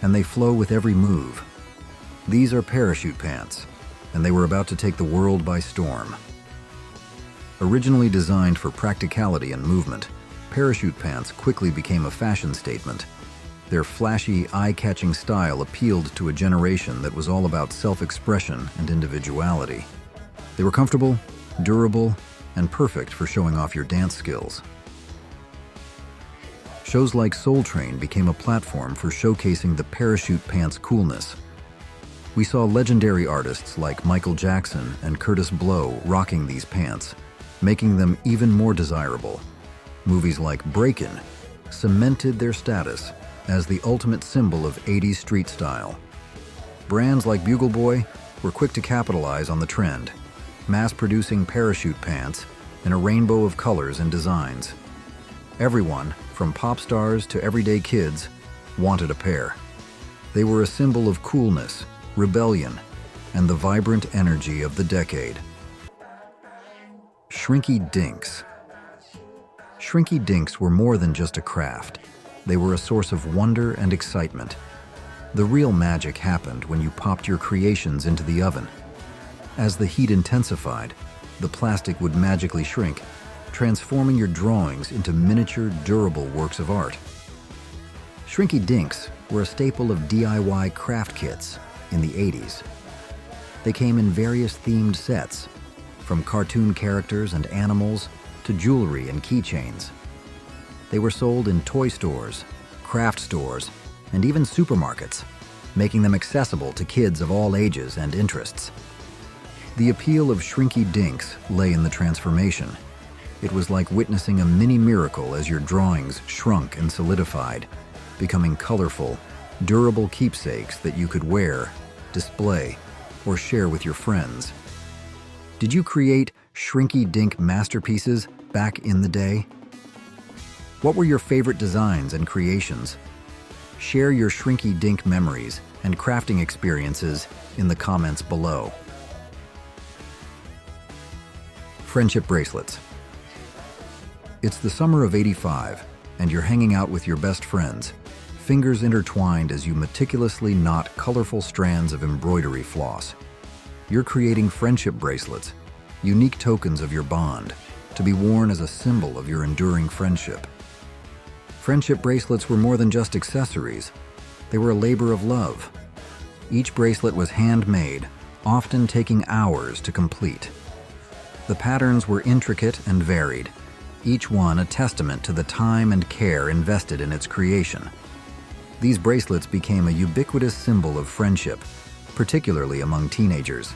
and they flow with every move. These are parachute pants, and they were about to take the world by storm. Originally designed for practicality and movement, parachute pants quickly became a fashion statement. Their flashy, eye-catching style appealed to a generation that was all about self-expression and individuality. They were comfortable, durable, and perfect for showing off your dance skills. Shows like Soul Train became a platform for showcasing the parachute pants coolness. We saw legendary artists like Michael Jackson and Curtis Blow rocking these pants, making them even more desirable. Movies like Breakin' cemented their status as the ultimate symbol of 80s street style. Brands like Bugle Boy were quick to capitalize on the trend, mass-producing parachute pants in a rainbow of colors and designs. Everyone, from pop stars to everyday kids, wanted a pair. They were a symbol of coolness, rebellion, and the vibrant energy of the decade. Shrinky Dinks. Shrinky Dinks were more than just a craft. They were a source of wonder and excitement. The real magic happened when you popped your creations into the oven. As the heat intensified, the plastic would magically shrink, transforming your drawings into miniature, durable works of art. Shrinky Dinks were a staple of DIY craft kits in the 80s. They came in various themed sets, from cartoon characters and animals to jewelry and keychains. They were sold in toy stores, craft stores, and even supermarkets, making them accessible to kids of all ages and interests. The appeal of Shrinky Dinks lay in the transformation. It was like witnessing a mini miracle as your drawings shrunk and solidified, becoming colorful, durable keepsakes that you could wear, display, or share with your friends. Did you create Shrinky Dink masterpieces back in the day? What were your favorite designs and creations? Share your Shrinky Dink memories and crafting experiences in the comments below. Friendship bracelets. It's the summer of '85, and you're hanging out with your best friends, fingers intertwined as you meticulously knot colorful strands of embroidery floss. You're creating friendship bracelets, unique tokens of your bond, to be worn as a symbol of your enduring friendship. Friendship bracelets were more than just accessories. They were a labor of love. Each bracelet was handmade, often taking hours to complete. The patterns were intricate and varied, each one a testament to the time and care invested in its creation. These bracelets became a ubiquitous symbol of friendship, particularly among teenagers.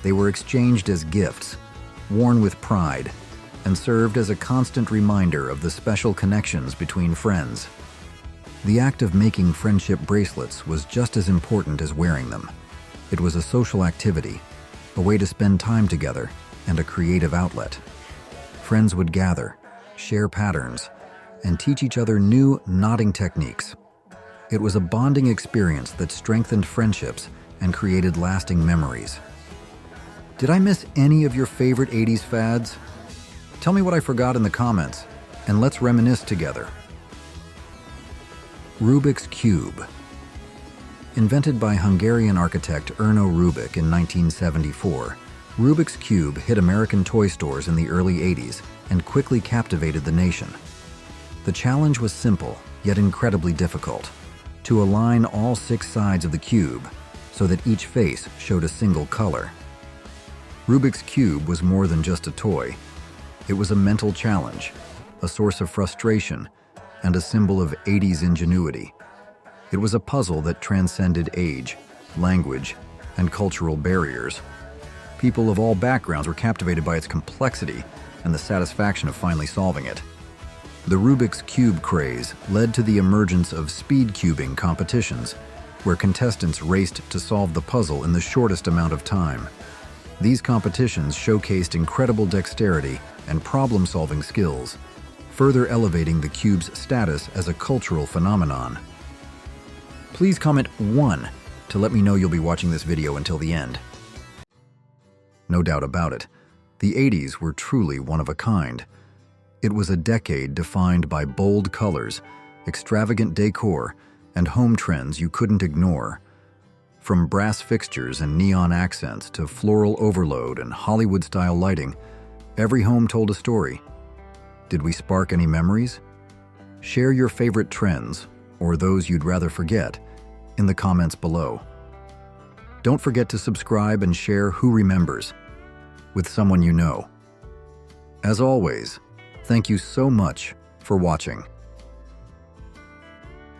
They were exchanged as gifts, worn with pride, and served as a constant reminder of the special connections between friends. The act of making friendship bracelets was just as important as wearing them. It was a social activity, a way to spend time together, and a creative outlet. Friends would gather, share patterns, and teach each other new knotting techniques. It was a bonding experience that strengthened friendships and created lasting memories. Did I miss any of your favorite 80s fads? Tell me what I forgot in the comments, and let's reminisce together. Rubik's Cube. Invented by Hungarian architect Erno Rubik in 1974, Rubik's Cube hit American toy stores in the early 80s and quickly captivated the nation. The challenge was simple, yet incredibly difficult: to align all 6 sides of the cube so that each face showed a single color. Rubik's Cube was more than just a toy. It was a mental challenge, a source of frustration, and a symbol of 80s ingenuity. It was a puzzle that transcended age, language, and cultural barriers. People of all backgrounds were captivated by its complexity and the satisfaction of finally solving it. The Rubik's Cube craze led to the emergence of speed cubing competitions, where contestants raced to solve the puzzle in the shortest amount of time. These competitions showcased incredible dexterity and problem-solving skills, further elevating the cube's status as a cultural phenomenon. Please comment 1 to let me know you'll be watching this video until the end. No doubt about it, the 80s were truly one of a kind. It was a decade defined by bold colors, extravagant decor, and home trends you couldn't ignore. From brass fixtures and neon accents to floral overload and Hollywood-style lighting, every home told a story. Did we spark any memories? Share your favorite trends, or those you'd rather forget, in the comments below. Don't forget to subscribe and share Who Remembers with someone you know. As always, thank you so much for watching.